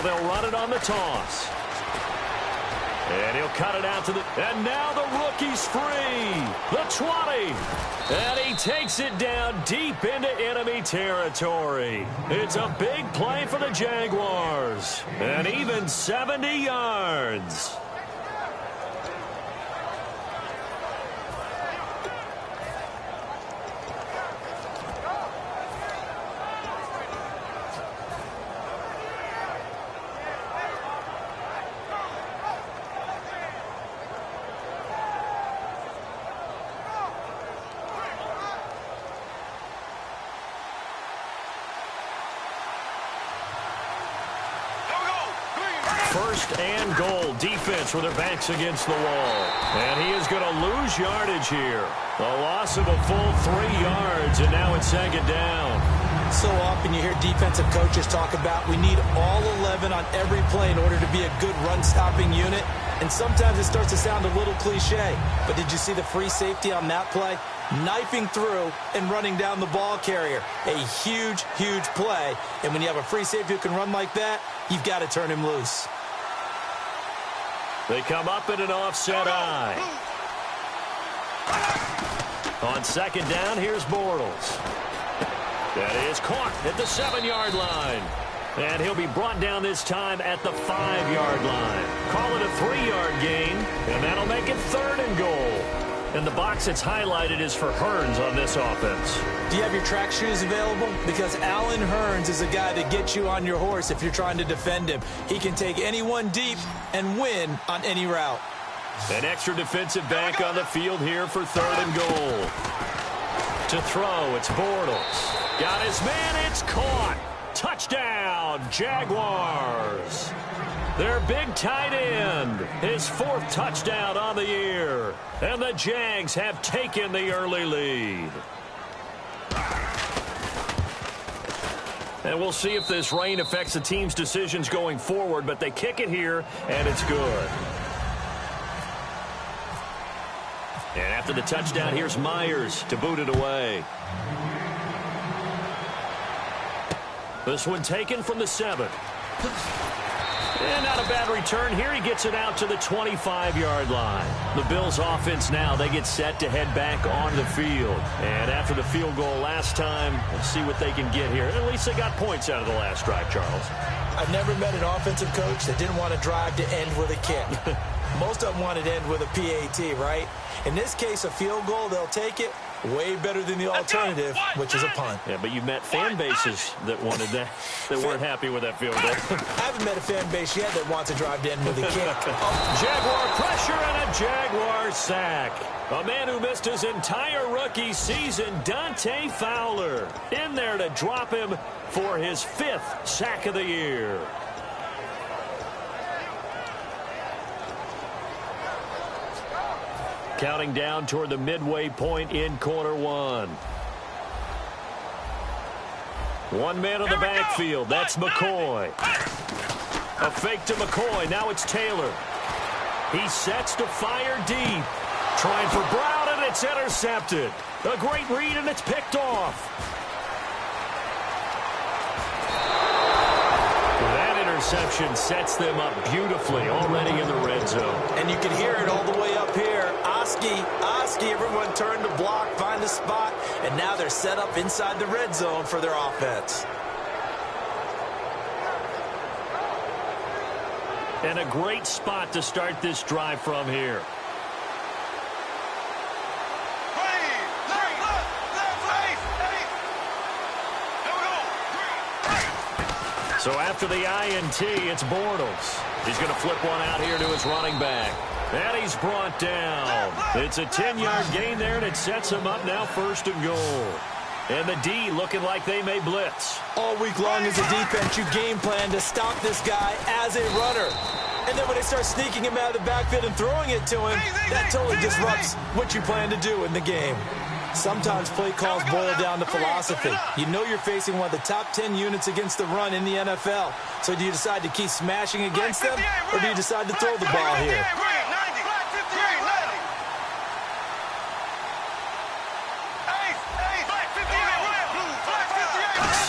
Now they'll run it on the toss. And he'll cut it out to the... And now the rookie's free. The 20. And he takes it down deep into enemy territory. It's a big play for the Jaguars. And even 70 yards. First and goal, defense with their backs against the wall. And he is going to lose yardage here. A loss of a full 3 yards, and now it's second down. So often you hear defensive coaches talk about we need all 11 on every play in order to be a good run-stopping unit. And sometimes it starts to sound a little cliche. But did you see the free safety on that play? Knifing through and running down the ball carrier. A huge, huge play. And when you have a free safety who can run like that, you've got to turn him loose. They come up in an offset eye. On second down, here's Bortles. That is caught at the 7-yard line. And he'll be brought down this time at the 5-yard line. Call it a 3-yard gain, and that'll make it third and goal. And the box that's highlighted is for Hearns on this offense. Do you have your track shoes available? Because Allen Hearns is a guy that gets you on your horse if you're trying to defend him. He can take anyone deep and win on any route. An extra defensive back on the field here for third and goal. To throw, it's Bortles. Got his man, it's caught. Touchdown, Jaguars. Their big tight end, his 4th touchdown on the year. And the Jags have taken the early lead. And we'll see if this rain affects the team's decisions going forward, but they kick it here, and it's good. And after the touchdown, here's Myers to boot it away. This one taken from the 7. And not a bad return here. He gets it out to the 25-yard line. The Bills offense now, they get set to head back on the field. And after the field goal last time, we'll see what they can get here. At least they got points out of the last drive, Charles. I've never met an offensive coach that didn't want to drive to end with a kick. Most of them wanted to end with a PAT, right? In this case, a field goal, they'll take it. Way better than the alternative, which is a punt. Yeah, but you've met fan bases that wanted that, that weren't happy with that field goal. I haven't met a fan base yet that wants to drive to end with a kick. Jaguar pressure and a Jaguar sack. A man who missed his entire rookie season, Dante Fowler, in there to drop him for his 5th sack of the year. Counting down toward the midway point in quarter 1. One man on the backfield. That's McCoy. A fake to McCoy. Now it's Taylor. He sets to fire deep. Trying for Brown, and it's intercepted. A great read, and it's picked off. That interception sets them up beautifully already in the red zone. And you can hear it all the way up here. Oski, everyone turned to block, find a spot, and now they're set up inside the red zone for their offense. And a great spot to start this drive from here. So after the INT, it's Bortles. He's going to flip one out here to his running back. And he's brought down. It's a 10-yard gain there, and it sets him up now 1st and goal. And the D looking like they may blitz. All week long as a defense, you game plan to stop this guy as a runner. And then when they start sneaking him out of the backfield and throwing it to him, that totally disrupts what you plan to do in the game. Sometimes play calls boil down to philosophy. You know you're facing one of the top 10 units against the run in the NFL. So do you decide to keep smashing against them, or do you decide to throw the ball here?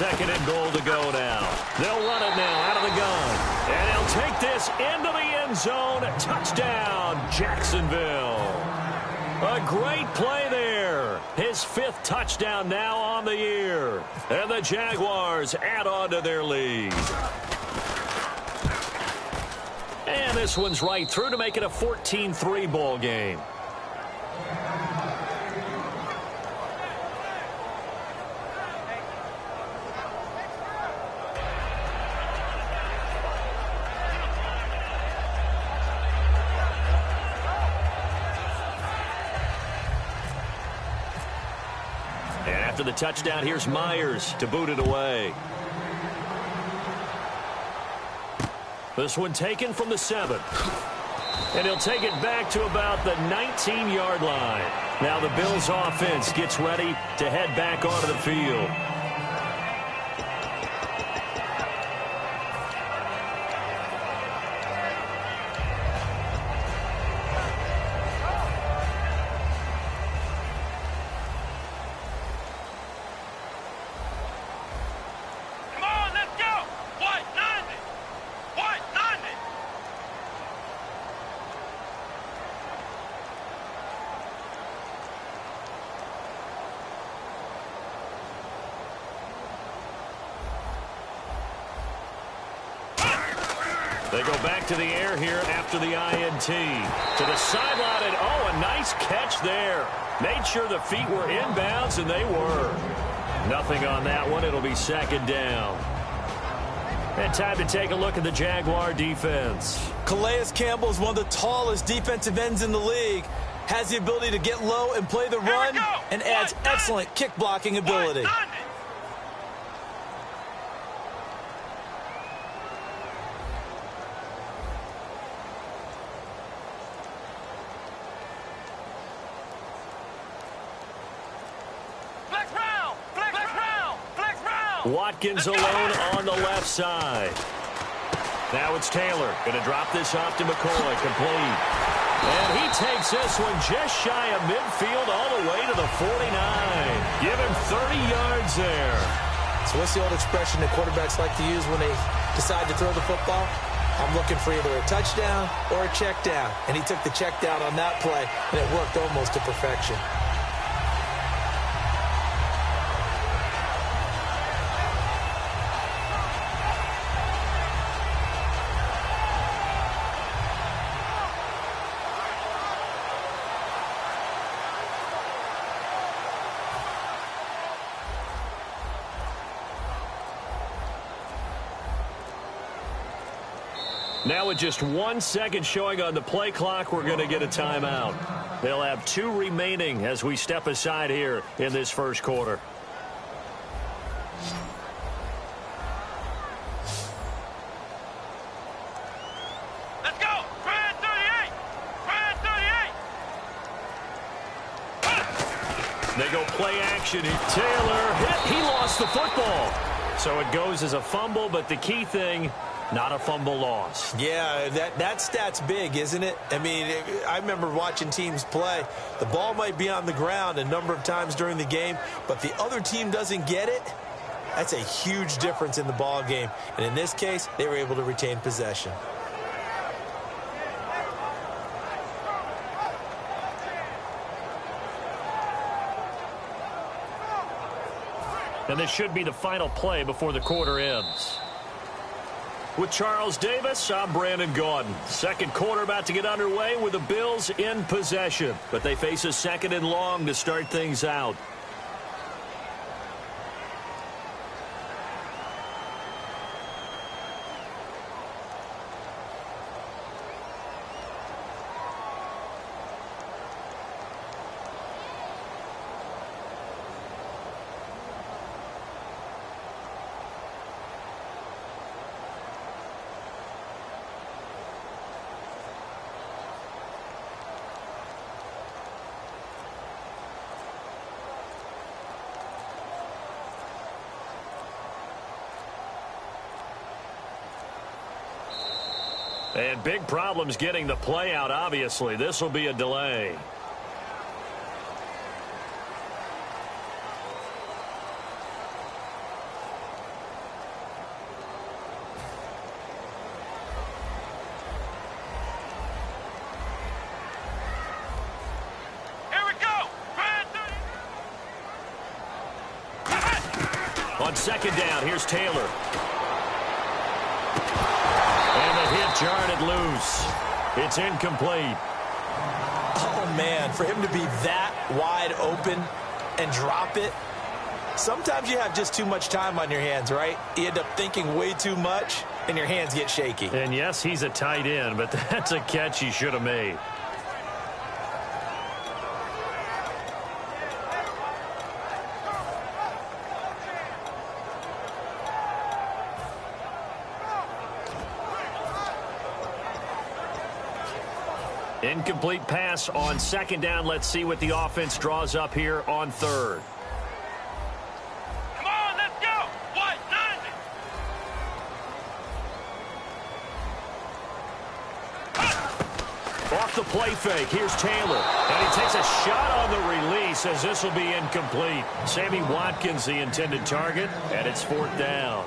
Second and goal to go now. They'll run it now out of the gun. this into the end zone. Touchdown, Jacksonville. A great play there. His 5th touchdown now on the year. And the Jaguars add on to their lead. And this one's right through to make it a 14-3 ball game. After the touchdown, here's Myers to boot it away. This one taken from the 7. And he'll take it back to about the 19-yard line. Now the Bills offense gets ready to head back onto the field. They go back to the air here after the INT. To the sideline, and oh, a nice catch there. Made sure the feet were inbounds, and they were. Nothing on that one. It'll be 2nd down. And time to take a look at the Jaguar defense. Calais Campbell is one of the tallest defensive ends in the league. Has the ability to get low and play the run, and adds excellent kick blocking ability. Watkins alone on the left side. Now it's Taylor. Going to drop this off to McCoy. Complete. And he takes this one just shy of midfield all the way to the 49. Give him 30 yards there. So what's the old expression that quarterbacks like to use when they decide to throw the football? I'm looking for either a touchdown or a check down. And he took the check down on that play, and it worked almost to perfection. Now with just 1 second showing on the play clock, we're going to get a timeout. They'll have 2 remaining as we step aside here in this first quarter. Let's go! Try 38! Try 38! They go play action. Taylor hit. He lost the football. So it goes as a fumble, but the key thing, not a fumble loss. Yeah, that stat's big, isn't it? I mean, I remember watching teams play. The ball might be on the ground a number of times during the game, but the other team doesn't get it. That's a huge difference in the ball game. And in this case, they were able to retain possession. And this should be the final play before the quarter ends. With Charles Davis, I'm Brandon Gaudin. Second quarter about to get underway with the Bills in possession. But they face a 2nd and long to start things out. And big problems getting the play out, obviously. This will be a delay. second down, here's Taylor. And the hit jarred it loose. It's incomplete. Oh, man, for him to be that wide open and drop it. Sometimes you have just too much time on your hands, right? You end up thinking way too much, and your hands get shaky. And yes, he's a tight end, but that's a catch he should have made. Incomplete pass on second down. Let's see what the offense draws up here on third. Come on, let's go. White 90. Off the play fake, here's Taylor. And he takes a shot on the release as this will be incomplete. Sammy Watkins, the intended target, and it's fourth down.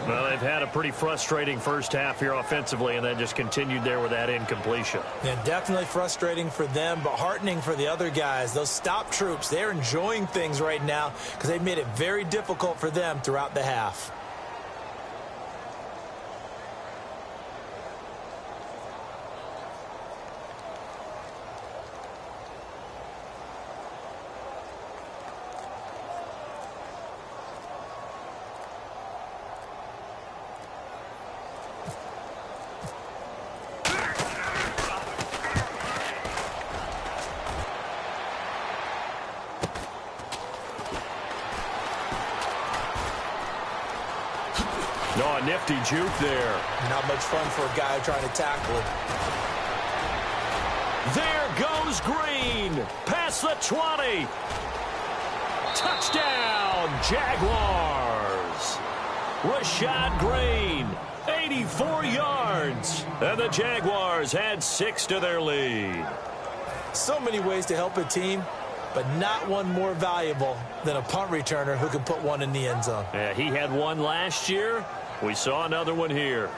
Well, they've had a pretty frustrating first half here offensively, and then just continued there with that incompletion. Yeah, definitely frustrating for them, but heartening for the other guys. Those stop troops, they're enjoying things right now because they've made it very difficult for them throughout the half. No, a nifty juke there. Not much fun for a guy trying to tackle it. There goes Green. Past the 20. Touchdown, Jaguars. Rashad Green, 84 yards. And the Jaguars add 6 to their lead. So many ways to help a team, but not one more valuable than a punt returner who can put one in the end zone. Yeah, he had one last year. We saw another one here.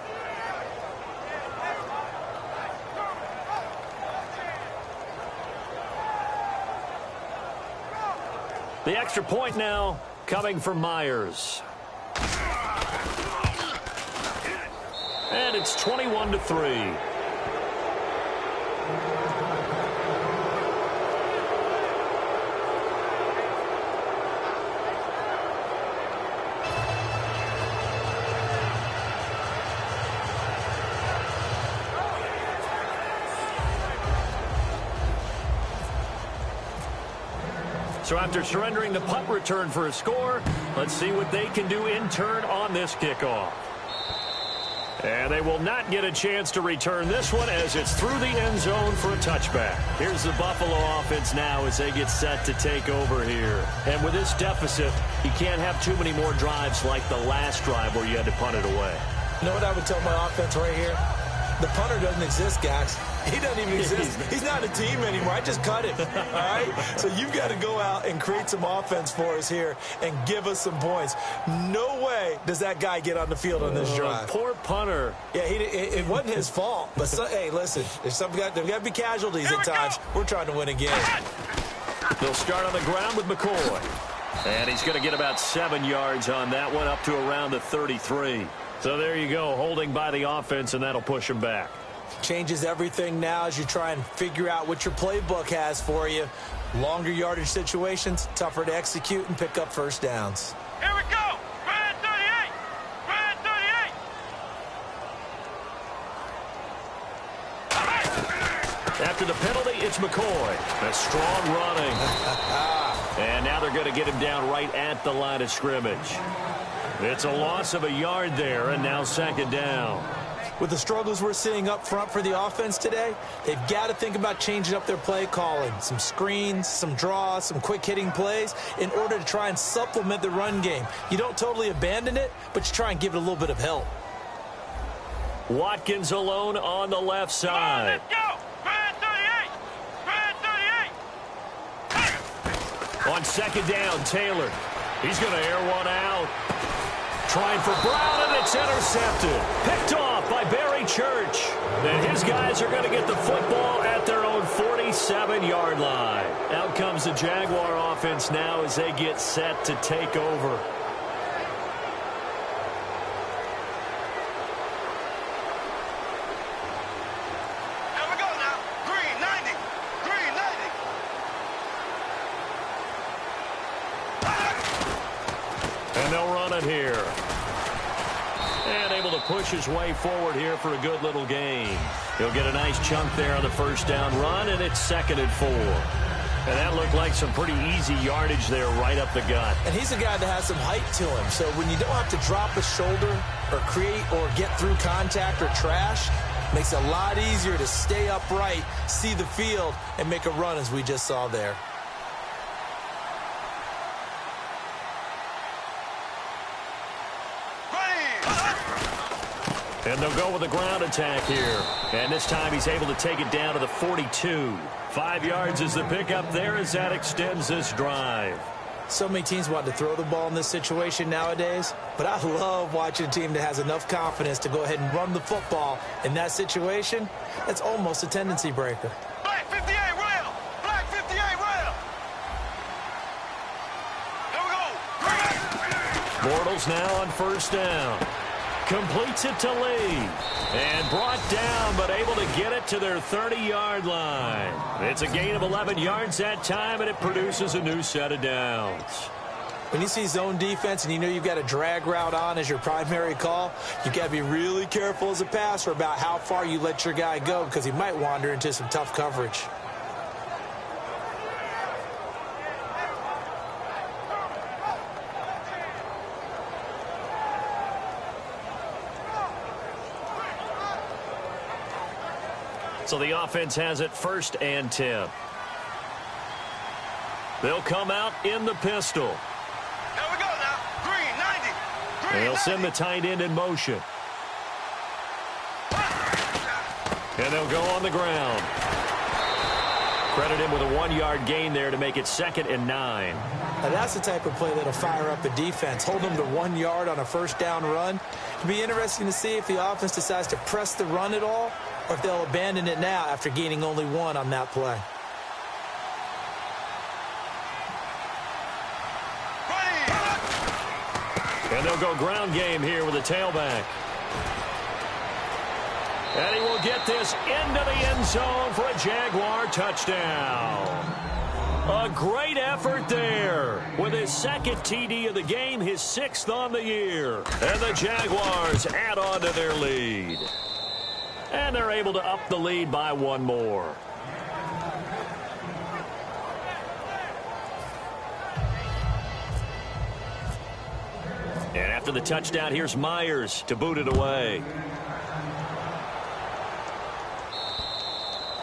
The extra point now coming from Myers. And it's 21-3. So after surrendering the punt return for a score, let's see what they can do in turn on this kickoff. And they will not get a chance to return this one as it's through the end zone for a touchback. Here's the Buffalo offense now as they get set to take over here. And with this deficit, you can't have too many more drives like the last drive where you had to punt it away. You know what I would tell my offense right here? The punter doesn't exist, guys. He doesn't even exist. He's not a team anymore. I just cut him. All right? So you've got to go out and create some offense for us here and give us some points. No way does that guy get on the field on this drive. Poor punter. Yeah, it wasn't his fault. But, hey, listen, there's got to be casualties at times. We're trying to win again. They'll start on the ground with McCoy. And he's going to get about 7 yards on that one, up to around the 33. So there you go, holding by the offense, and that'll push him back. Changes everything now as you try and figure out what your playbook has for you. Longer yardage situations, tougher to execute and pick up first downs. Here we go. Red 38. Red 38. After the penalty, it's McCoy. A strong running. And now they're going to get him down right at the line of scrimmage. It's a loss of a yard there, and now second down. With the struggles we're seeing up front for the offense today, they've got to think about changing up their play calling. Some screens, some draws, some quick-hitting plays in order to try and supplement the run game. You don't totally abandon it, but you try and give it a little bit of help. Watkins alone on the left side. Let's go. Red 38. Red 38. On second down, Taylor. He's going to air one out. Trying for Brown, and it's intercepted. Picked off by Barry Church. And his guys are going to get the football at their own 47-yard line. Out comes the Jaguar offense now as they get set to take over. time here. And able to push his way forward here for a good little gain. He'll get a nice chunk there on the first down run, and it's 2nd and 4. And that looked like some pretty easy yardage there right up the gut. And he's a guy that has some height to him. So when you don't have to drop a shoulder or create or get through contact or trash, makes it a lot easier to stay upright, see the field, and make a run as we just saw there. And they'll go with a ground attack here. And this time he's able to take it down to the 42. 5 yards is the pickup there as that extends this drive. So many teams want to throw the ball in this situation nowadays, but I love watching a team that has enough confidence to go ahead and run the football in that situation. That's almost a tendency breaker. Black 58 rail! Black 58 rail! There we go! Bortles now on first down. Completes it to Lee. And brought down, but able to get it to their 30-yard line. It's a gain of 11 yards that time, and it produces a new set of downs. When you see zone defense and you know you've got a drag route on as your primary call, you've got to be really careful as a passer about how far you let your guy go because he might wander into some tough coverage. So the offense has it 1st and 10. They'll come out in the pistol. There we go now. Green, 90. Green, They'll 90. send the tight end in motion. And they'll go on the ground. Credit him with a 1-yard gain there to make it 2nd and 9. Now that's the type of play that'll fire up a defense. Hold them to 1 yard on a first down run. It'll be interesting to see if the offense decides to press the run at all or if they'll abandon it now after gaining only 1 on that play. And they'll go ground game here with a tailback. And he will get this into the end zone for a Jaguar touchdown. A great effort there with his 2nd TD of the game, his 6th on the year. And the Jaguars add on to their lead. And they're able to up the lead by 1 more. And after the touchdown, here's Myers to boot it away.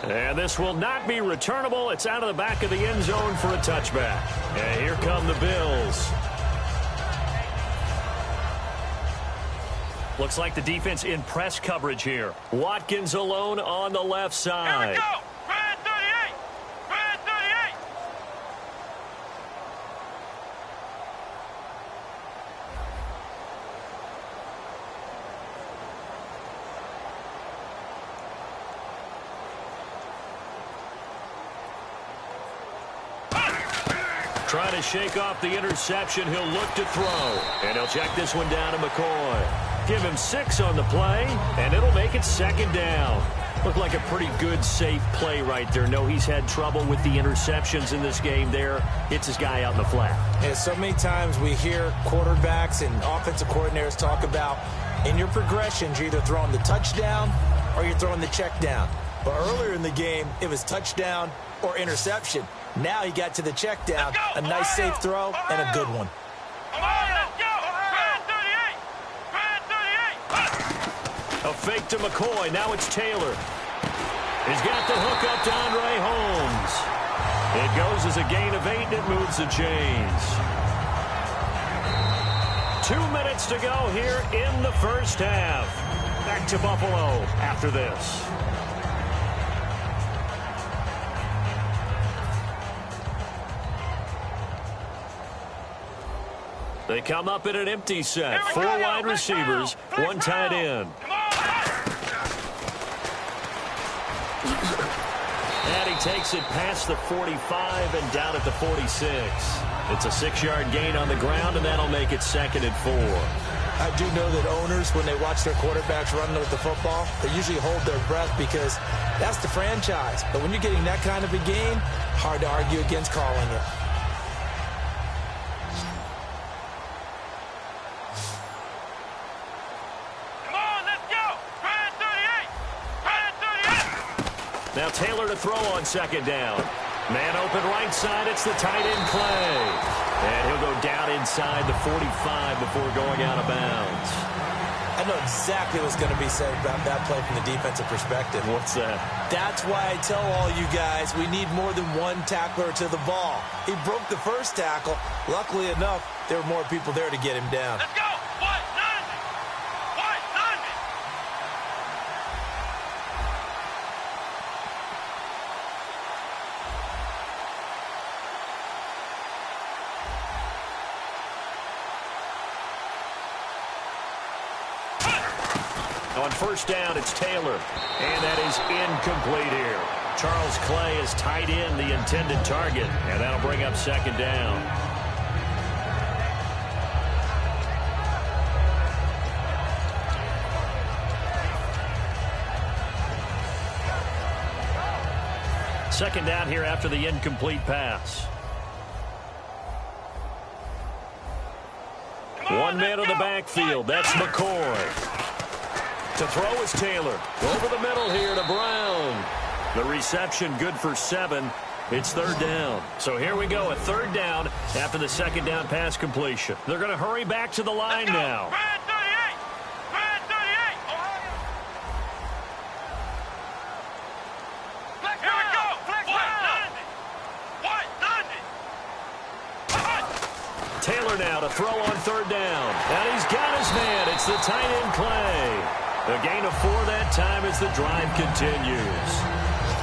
And this will not be returnable. It's out of the back of the end zone for a touchback. And here come the Bills. Looks like the defense in press coverage here. Watkins alone on the left side. Here we go. Red 38. Red 38. Trying to shake off the interception. He'll look to throw. And he'll check this one down to McCoy. Give him 6 on the play, and it'll make it 2nd down. Looked like a pretty good, safe play right there. No, he's had trouble with the interceptions in this game there. Hits his guy out in the flat. And so many times we hear quarterbacks and offensive coordinators talk about in your progressions, you're either throwing the touchdown or you're throwing the check down. But earlier in the game, it was touchdown or interception. Now he got to the check down, a nice safe throw, and a good one. Come on, let's go. Red 38. Red 38. A fake to McCoy. Now it's Taylor. He's got the hook up to Andre Holmes. It goes as a gain of 8, and it moves the chains. 2 minutes to go here in the first half. Back to Buffalo after this. They come up in an empty set. 4 wide receivers, 1 tight end. And he takes it past the 45 and down at the 46. It's a 6-yard gain on the ground, and that'll make it 2nd and 4. I do know that owners, when they watch their quarterbacks run with the football, they usually hold their breath because that's the franchise. But when you're getting that kind of a gain, hard to argue against calling it. Now Taylor to throw on second down. Man open right side. It's the tight end Clay. And he'll go down inside the 45 before going out of bounds. I know exactly what's going to be said about that play from the defensive perspective. What's that? That's why I tell all you guys we need more than one tackler to the ball. He broke the first tackle. Luckily enough, there were more people there to get him down. Let's go. What? None of it. What? None of it. On first down, it's Taylor. And that is incomplete here. Charles Clay is tight end, the intended target. And that'll bring up second down. Second down here after the incomplete pass. One man in the backfield. That's McCoy. To throw is Taylor. Over the middle here to Brown. The reception good for 7. It's third down. So here we go, a third down after the second down pass completion. They're going to hurry back to the line now. Brand 38. Brand 38. Ohio. Flex here we go. Flex what? None of it. What? None of it. Taylor now to throw on third down. And he's got his man. It's the tight end Clay. A gain of 4 that time as the drive continues.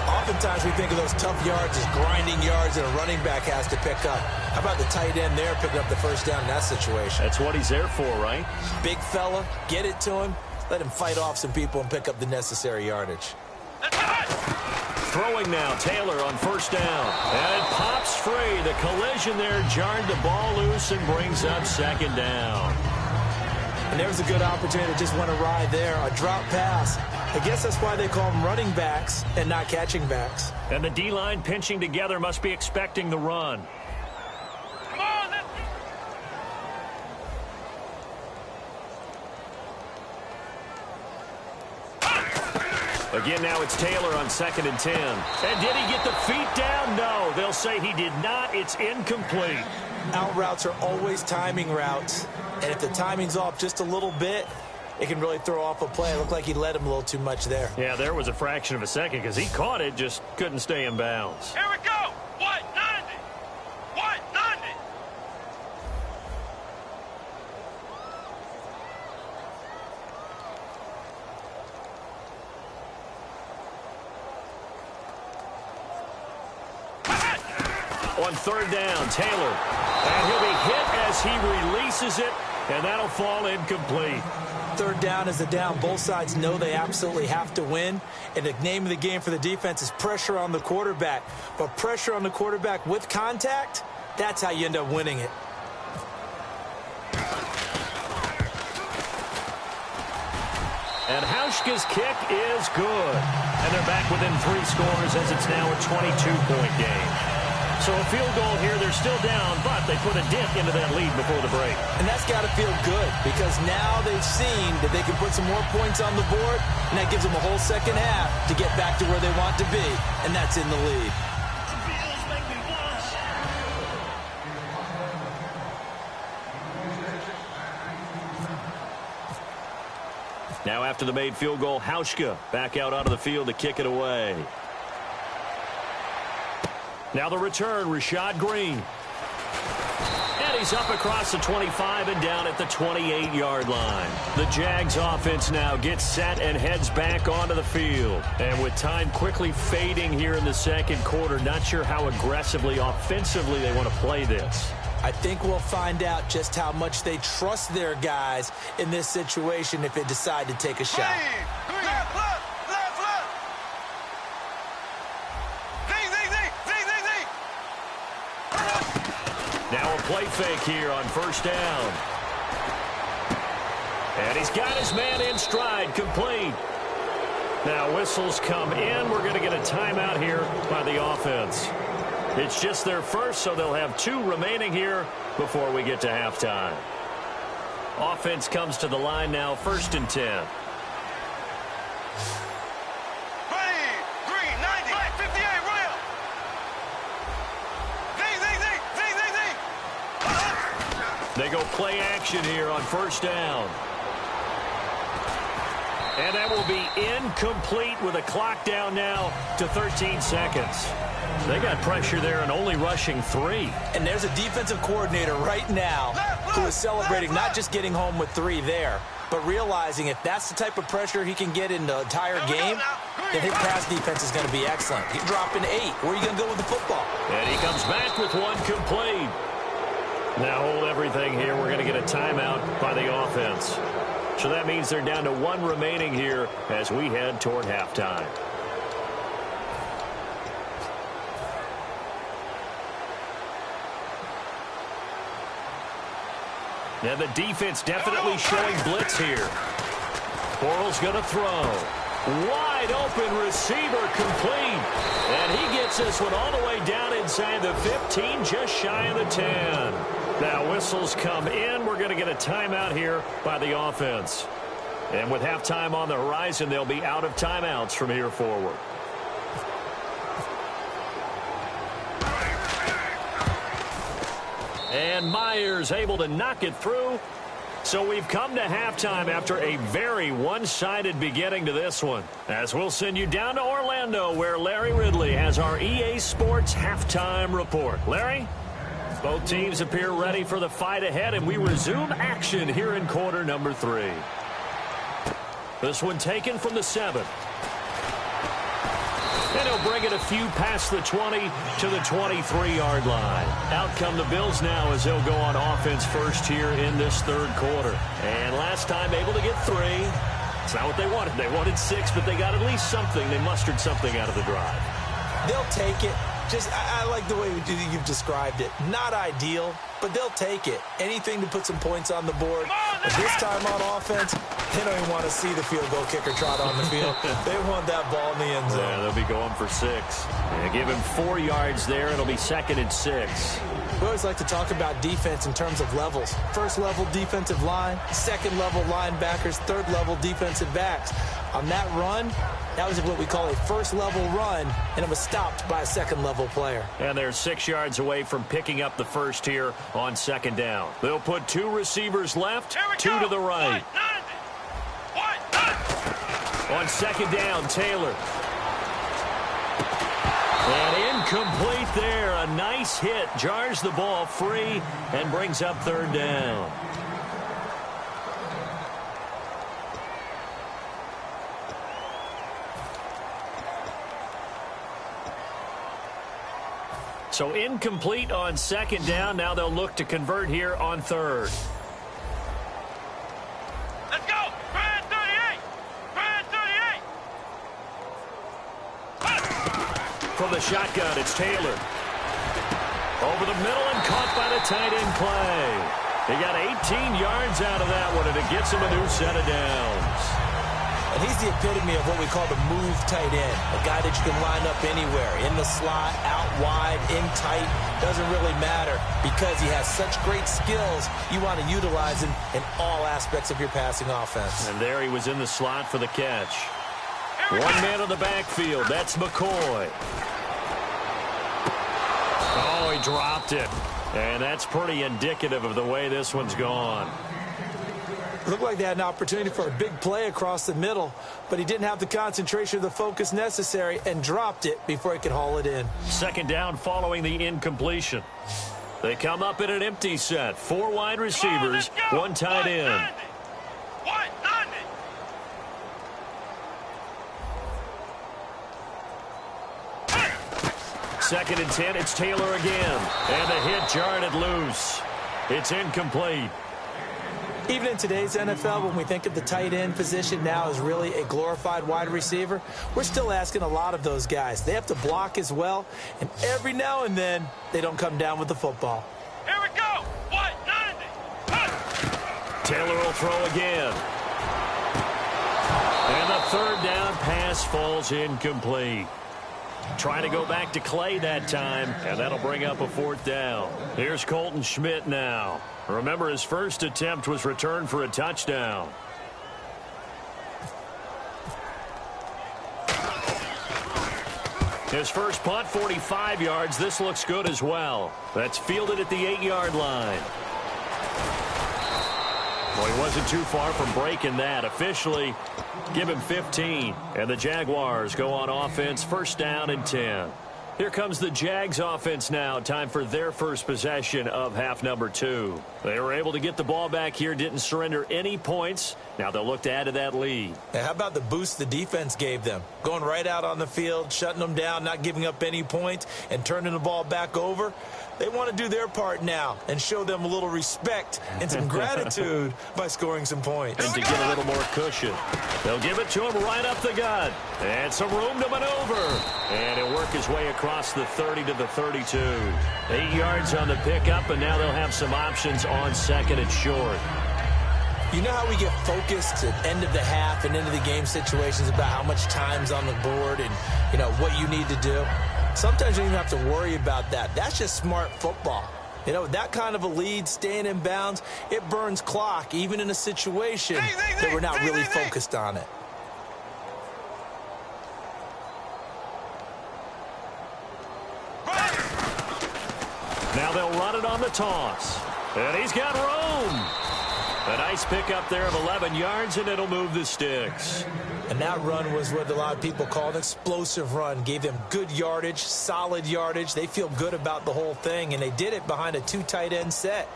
Oftentimes we think of those tough yards as grinding yards that a running back has to pick up. How about the tight end there picking up the first down in that situation? That's what he's there for, right? Big fella, get it to him, let him fight off some people and pick up the necessary yardage. Throwing now, Taylor on first down. And it pops free. The collision there jarred the ball loose and brings up second down. And there was a good opportunity to just want to ride there, a drop pass. I guess that's why they call them running backs and not catching backs. And the D-line pinching together must be expecting the run. Come on, let's Again, now it's Taylor on 2nd and 10. And did he get the feet down? No, they'll say he did not. It's incomplete. Out routes are always timing routes. And if the timing's off just a little bit, it can really throw off a play. It looked like he let him a little too much there. Yeah, there was a fraction of a second because he caught it, just couldn't stay in bounds. Here we go. What? None of it. What? None of it. On third down, Taylor. And he'll be hit as he releases it, and that'll fall incomplete. Third down is a down. Both sides know they absolutely have to win. And the name of the game for the defense is pressure on the quarterback. But pressure on the quarterback with contact, that's how you end up winning it. And Hauschka's kick is good. And they're back within 3 scores as it's now a 22-point game. So a field goal here, they're still down, but they put a dip into that lead before the break. And that's got to feel good because now they've seen that they can put some more points on the board, and that gives them a whole second half to get back to where they want to be, and that's in the lead. Now after the made field goal, Hauschka back out onto the field to kick it away. Now the return, Rashad Green. And he's up across the 25 and down at the 28-yard line. The Jags offense now gets set and heads back onto the field. And with time quickly fading here in the second quarter, not sure how aggressively, offensively they want to play this. I think we'll find out just how much they trust their guys in this situation if they decide to take a shot. Now a play fake here on first down. And he's got his man in stride, complete. Now whistles come in. We're going to get a timeout here by the offense. It's just their first, so they'll have 2 remaining here before we get to halftime. Offense comes to the line now, 1st and 10. Green 90. They go play action here on first down. And that will be incomplete with a clock down now to 13 seconds. They got pressure there and only rushing 3. And there's a defensive coordinator right now who is celebrating not just getting home with 3 there, but realizing if that's the type of pressure he can get in the entire game, then his pass defense is going to be excellent. You're dropping 8. Where are you going to go with the football? And he comes back with 1 complete. Now hold everything here. We're going to get a timeout by the offense. So that means they're down to 1 remaining here as we head toward halftime. And the defense definitely showing blitz here. Bortles going to throw. Wide open receiver complete. And he gets this one all the way down inside the 15, just shy of the 10. Now whistles come in. We're going to get a timeout here by the offense. And with halftime on the horizon, they'll be out of timeouts from here forward. And Myers able to knock it through. So we've come to halftime after a very one-sided beginning to this one. As we'll send you down to Orlando, where Larry Ridley has our EA Sports halftime report. Larry? Both teams appear ready for the fight ahead, and we resume action here in quarter number 3. This one taken from the 7. And he'll bring it a few past the 20 to the 23-yard line. Out come the Bills now as they'll go on offense first here in this third quarter. And last time able to get 3. It's not what they wanted. They wanted 6, but they got at least something. They mustered something out of the drive. They'll take it. I like the way you've described it. Not ideal, but they'll take it. Anything to put some points on the board. But this time on offense, they don't even want to see the field goal kicker trot on the field. They want that ball in the end zone. Yeah, they'll be going for 6. Yeah, give him 4 yards there. It'll be 2nd and 6. We always like to talk about defense in terms of levels. First level defensive line, second level linebackers, third level defensive backs. On that run, that was what we call a first level run, and it was stopped by a second level player. And they're 6 yards away from picking up the first here on 2nd down. They'll put 2 receivers left, 2 to the right. On 2nd down, Taylor. And incomplete there. A nice hit. Jars the ball free and brings up 3rd down. So incomplete on 2nd down. Now they'll look to convert here on 3rd. Let's go! Brad 38! Brad 38! From the shotgun, it's Taylor. Over the middle and caught by the tight end play. He got 18 yards out of that one, and it gets him a new set of downs. And he's the epitome of what we call the move tight end. A guy that you can line up anywhere. In the slot, out wide, in tight. Doesn't really matter because he has such great skills. You want to utilize him in all aspects of your passing offense. And there he was in the slot for the catch. One man on the backfield. That's McCoy. Oh, he dropped it. And that's pretty indicative of the way this one's gone. Looked like they had an opportunity for a big play across the middle, but he didn't have the concentration or the focus necessary and dropped it before he could haul it in. 2nd down following the incompletion. They come up in an empty set. 4 wide receivers, 1 tight end. 190. 2nd and 10, it's Taylor again. And the hit jarred it loose. It's incomplete. Even in today's NFL, when we think of the tight end position now as really a glorified wide receiver, we're still asking a lot of those guys. They have to block as well, and every now and then, they don't come down with the football. Here we go! 190. Taylor will throw again. And the 3rd down pass falls incomplete. Trying to go back to Clay that time, and that'll bring up a 4th down. Here's Colton Schmidt now. Remember, his first attempt was returned for a touchdown. His first punt, 45 yards. This looks good as well. That's fielded at the 8-yard line. Well, he wasn't too far from breaking that. Officially, give him 15. And the Jaguars go on offense, first down and 10. Here comes the Jags offense now. Time for their first possession of half number 2. They were able to get the ball back here, didn't surrender any points. Now they'll look to add to that lead. And how about the boost the defense gave them? Going right out on the field, shutting them down, not giving up any points, and turning the ball back over. They want to do their part now and show them a little respect and some gratitude by scoring some points. And to get a little more cushion, they'll give it to him right up the gut. And some room to maneuver. And he'll work his way across the 30 to the 32. 8 yards on the pickup, and now they'll have some options on second and short. You know how we get focused at end of the half and into the game situations about how much time's on the board and, you know, what you need to do? Sometimes you don't even have to worry about that. That's just smart football. You know, that kind of a lead, staying in bounds, it burns clock, even in a situation that we're not really focused on it. Now they'll run it on the toss. And he's got room. A nice pickup there of 11 yards, and it'll move the sticks. And that run was what a lot of people call an explosive run. Gave them good yardage, solid yardage. They feel good about the whole thing, and they did it behind a 2 tight end set.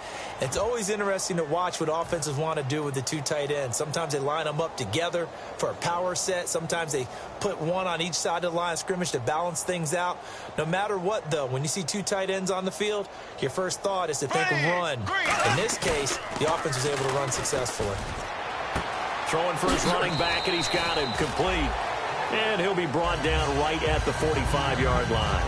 It's always interesting to watch what offenses want to do with the 2 tight ends. Sometimes they line them up together for a power set. Sometimes they put one on each side of the line of scrimmage to balance things out. No matter what, though, when you see 2 tight ends on the field, your first thought is to think of run. In this case, the offense was able to run successfully. Throwing for his running back, and he's got him complete. And he'll be brought down right at the 45-yard line.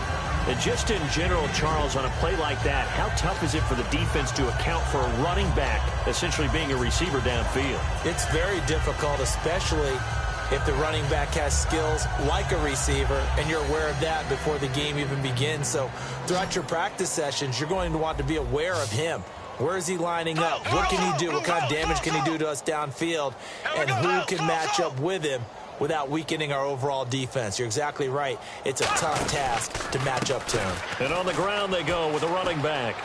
And just in general, Charles, on a play like that, how tough is it for the defense to account for a running back essentially being a receiver downfield? It's very difficult, especially if the running back has skills like a receiver, and you're aware of that before the game even begins. So throughout your practice sessions, you're going to want to be aware of him. Where is he lining up? What can he do? What kind of damage can he do to us downfield? And who can match up with him without weakening our overall defense? You're exactly right. It's a tough task to match up to him. And on the ground they go with a running back.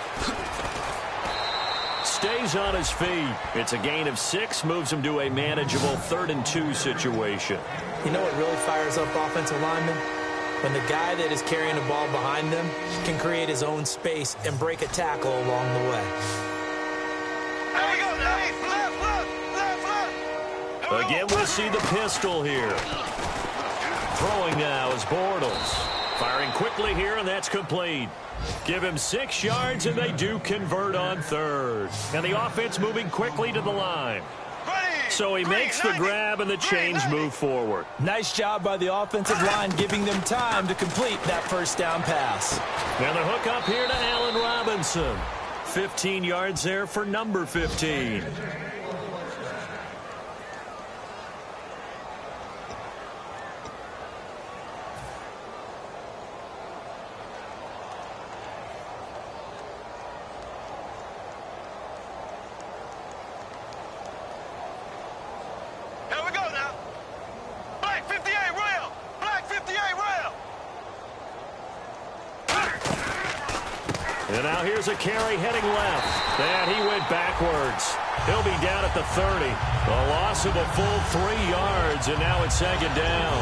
Stays on his feet. It's a gain of 6, moves him to a manageable 3rd and 2 situation. You know what really fires up offensive linemen? When the guy that is carrying the ball behind them can create his own space and break a tackle along the way. Again, we'll see the pistol here. Throwing now is Bortles. Firing quickly here, and that's complete. Give him 6 yards, and they do convert on 3rd. And the offense moving quickly to the line. So he makes the grab, and the chains move forward. Nice job by the offensive line, giving them time to complete that first down pass. Now the hook up here to Allen Robinson. 15 yards there for number 15. And now here's a carry heading left. And he went backwards. He'll be down at the 30. A loss of a full 3 yards, and now it's 2nd down.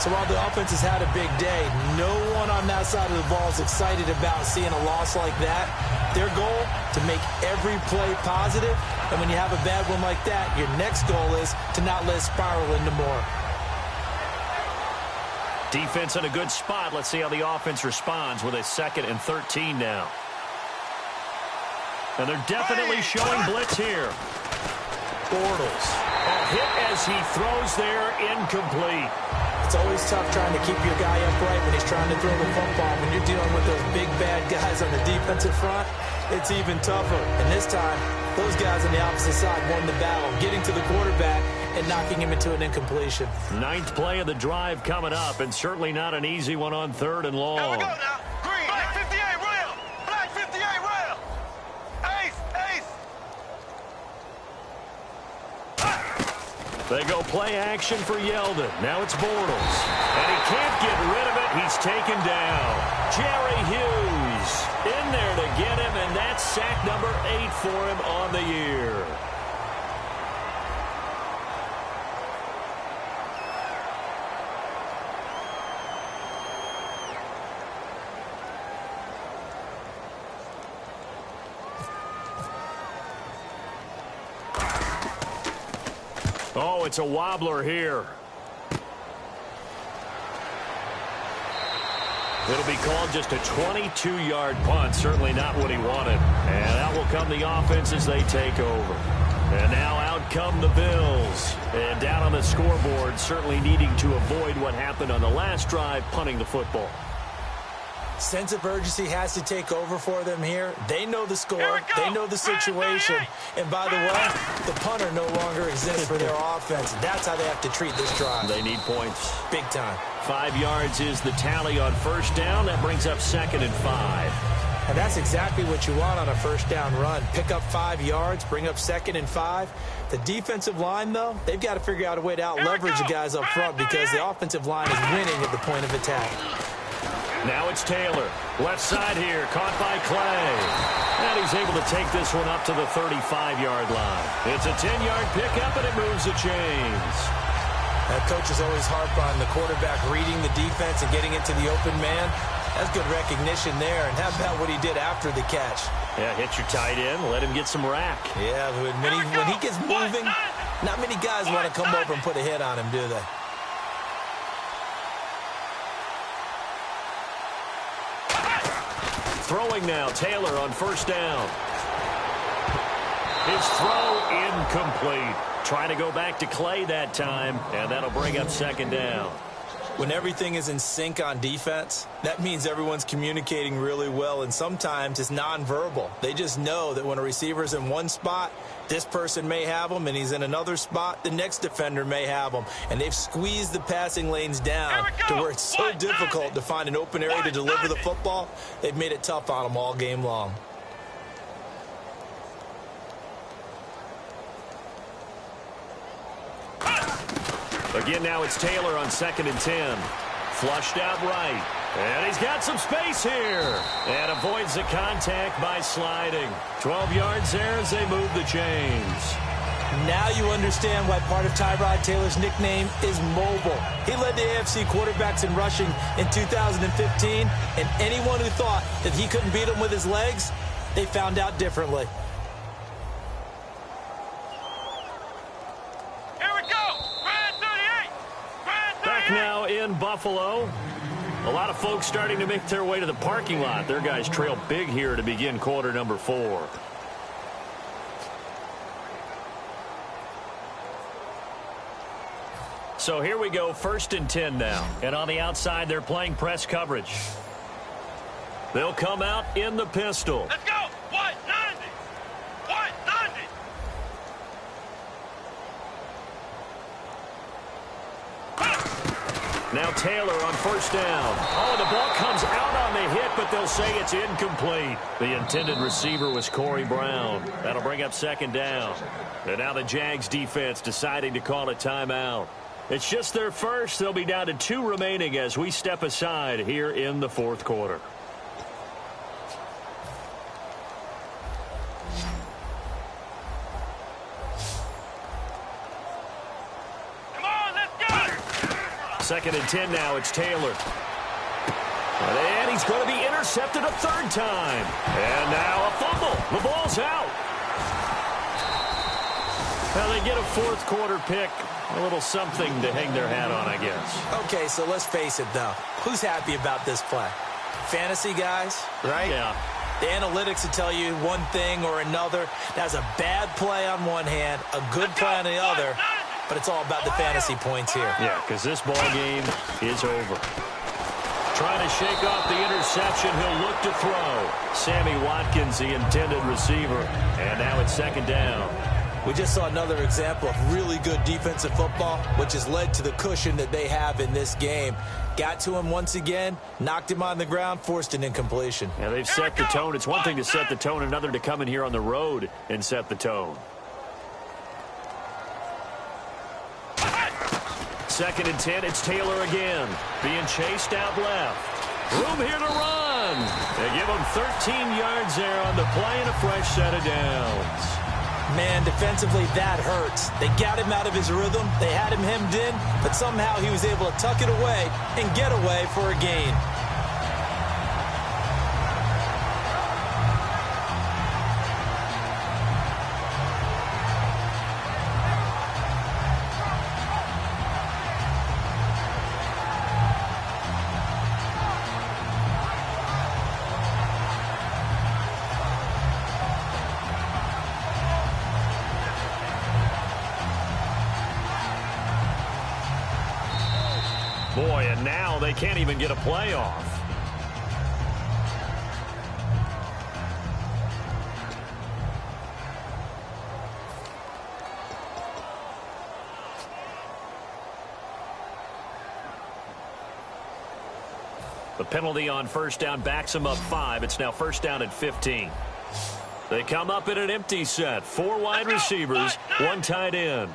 So while the offense has had a big day, no one on that side of the ball is excited about seeing a loss like that. Their goal, to make every play positive. And when you have a bad one like that, your next goal is to not let it spiral into more. Defense in a good spot. Let's see how the offense responds with a 2nd and 13 now. And they're definitely showing blitz here. Bortles. A hit as he throws there, incomplete. It's always tough trying to keep your guy upright when he's trying to throw the football. When you're dealing with those big, bad guys on the defensive front, it's even tougher. And this time, those guys on the opposite side won the battle, getting to the quarterback and knocking him into an incompletion. 9th play of the drive coming up, and certainly not an easy one on 3rd and long. Here we go now. Green. Black 58 rail. Black 58 rail. Ace. They go play action for Yeldon. Now it's Bortles. And he can't get rid of it. He's taken down. Jerry Hughes in there to get him, and that's sack number 8 for him on the year. Oh, it's a wobbler here. It'll be called just a 22-yard punt. Certainly not what he wanted. And out will come the offense as they take over. And now out come the Bills. And down on the scoreboard, certainly needing to avoid what happened on the last drive, punting the football. Sense of urgency has to take over for them here. They know the score. They know the situation. And by the way, the punter no longer exists for their offense. That's how they have to treat this drive. They need points. Big time. 5 yards is the tally on first down. That brings up 2nd and 5. And that's exactly what you want on a first down run. Pick up 5 yards, bring up 2nd and 5. The defensive line, though, they've got to figure out a way to out-leverage the guys up front because the offensive line is winning at the point of attack. Now it's Taylor. Left side here, caught by Clay. And he's able to take this one up to the 35-yard line. It's a 10-yard pickup, and it moves the chains. Coaches always harp on the quarterback reading the defense and getting into the open man. That's good recognition there. And how about what he did after the catch? Yeah, hit your tight end, let him get some rack. Yeah, when he gets moving, not many guys want to come over and put a hit on him, do they? Throwing now, Taylor on first down. His throw incomplete. Trying to go back to Clay that time, and that'll bring up 2nd down. When everything is in sync on defense, that means everyone's communicating really well, and sometimes it's nonverbal. They just know that when a receiver's in one spot, this person may have him, and he's in another spot, the next defender may have him. And they've squeezed the passing lanes down to where it's so difficult to find an open area to deliver the football. They've made it tough on them all game long. Again, now it's Taylor on 2nd and 10. Flushed out right. And he's got some space here. And avoids the contact by sliding. 12 yards there as they move the chains. Now you understand why part of Tyrod Taylor's nickname is mobile. He led the AFC quarterbacks in rushing in 2015, and anyone who thought that he couldn't beat him with his legs, they found out differently. Back now in Buffalo. A lot of folks starting to make their way to the parking lot. Their guys trail big here to begin quarter number 4. So here we go, 1st and 10 now. And on the outside, they're playing press coverage. They'll come out in the pistol. Let's go. 190. 190. Now Taylor on first down. Oh, the ball comes out on the hit, but they'll say it's incomplete. The intended receiver was Corey Brown. That'll bring up 2nd down. And now the Jags defense deciding to call a timeout. It's just their first. They'll be down to 2 remaining as we step aside here in the 4th quarter. Come on, let's go. 2nd and 10 now. It's Taylor. And he's going to be intercepted a 3rd time. And now a fumble. The ball's out. Now they get a 4th quarter pick. A little something to hang their hat on, I guess. Okay, so let's face it, though. Who's happy about this play? Fantasy guys, right? Yeah. The analytics will tell you one thing or another. That's a bad play on one hand, a good play on the other, but it's all about the fantasy points here. Yeah, because this ball game is over. Trying to shake off the interception. He'll look to throw. Sammy Watkins, the intended receiver. And now it's 2nd down. We just saw another example of really good defensive football, which has led to the cushion that they have in this game. Got to him once again, knocked him on the ground, forced an incompletion. Yeah, they've set the tone. It's one thing to set the tone, another to come in here on the road and set the tone. 2nd and 10, it's Taylor again. Being chased out left. Room here to run. They give him 13 yards there on the play and a fresh set of downs. Man, defensively, that hurts. They got him out of his rhythm. They had him hemmed in, but somehow he was able to tuck it away and get away for a gain. Boy, and now they can't even get a playoff. The penalty on first down backs them up 5. It's now first down at 15. They come up in an empty set. 4 wide receivers, 1 tight end.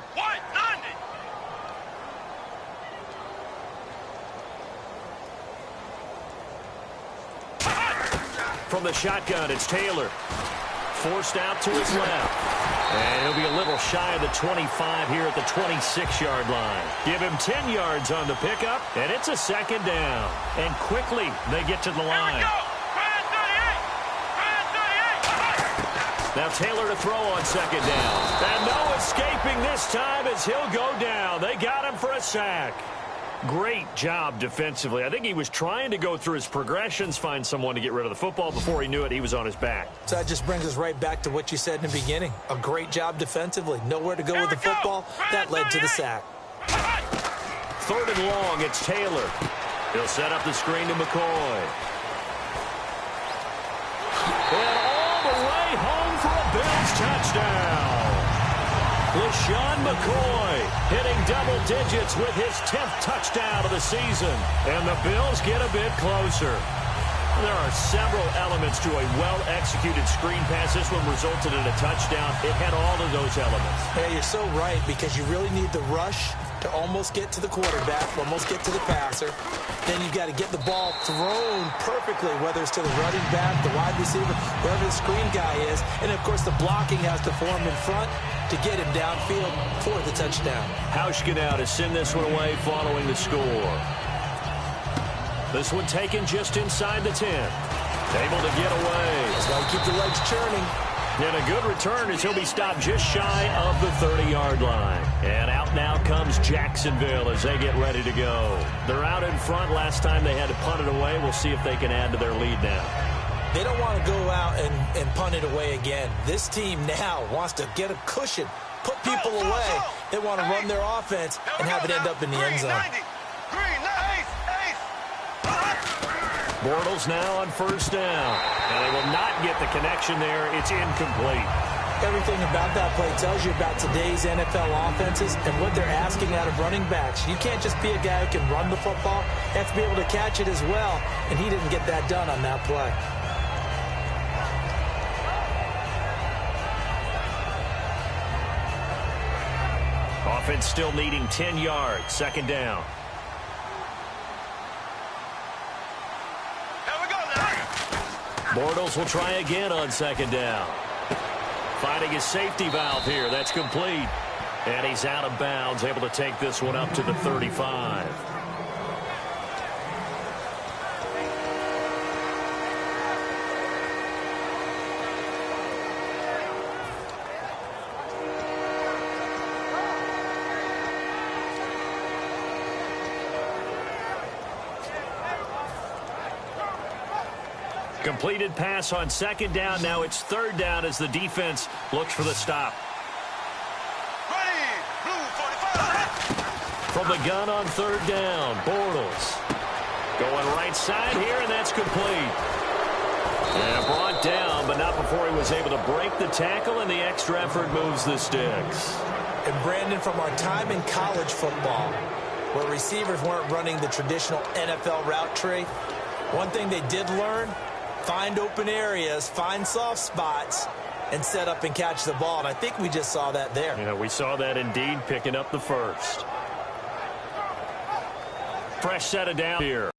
From the shotgun, it's Taylor. Forced out to his left. And he'll be a little shy of the 25 here at the 26-yard line. Give him 10 yards on the pickup, and it's a second down. And quickly, they get to the line. Now Taylor to throw on second down. And no escaping this time as he'll go down. They got him for a sack. Great job defensively. I think he was trying to go through his progressions, find someone to get rid of the football. Before he knew it, he was on his back. So that just brings us right back to what you said in the beginning. A great job defensively. Nowhere to go with the football. That led to the sack. Third and long, it's Taylor. He'll set up the screen to McCoy. And all the way home for a Bills touchdown. LaShawn McCoy hitting double digits with his 10th touchdown of the season. And the Bills get a bit closer. There are several elements to a well-executed screen pass. This one resulted in a touchdown. It had all of those elements. Yeah, you're so right, because you really need the rush to almost get to the quarterback, almost get to the passer. Then you've got to get the ball thrown perfectly, whether it's to the running back, the wide receiver, whoever the screen guy is. And, of course, the blocking has to form in front to get him downfield for the touchdown. Hauschka now to send this one away following the score. This one taken just inside the 10. Able to get away. That's why you keep the legs churning. And a good return as he'll be stopped just shy of the 30-yard line. And out now comes Jacksonville as they get ready to go. They're out in front. Last time they had to punt it away. We'll see if they can add to their lead now. They don't want to go out and punt it away again. This team now wants to get a cushion, put people away. They want to run their offense and have it end up in the end zone. Bortles now on first down. And they will not get the connection there. It's incomplete. Everything about that play tells you about today's NFL offenses and what they're asking out of running backs. You can't just be a guy who can run the football. You have to be able to catch it as well. And he didn't get that done on that play. Offense still needing 10 yards. Second down. Bortles will try again on second down. Finding his safety valve here. That's complete. And he's out of bounds, able to take this one up to the 35. Completed pass on second down. Now it's third down as the defense looks for the stop. Ready, blue 45. From the gun on third down, Bortles. Going right side here, and that's complete. And brought down, but not before he was able to break the tackle, and the extra effort moves the sticks. And Brandon, from our time in college football, where receivers weren't running the traditional NFL route tree, one thing they did learn: find open areas, find soft spots, and set up and catch the ball. And I think we just saw that there. Yeah, we saw that indeed, picking up the first. Fresh set of down here.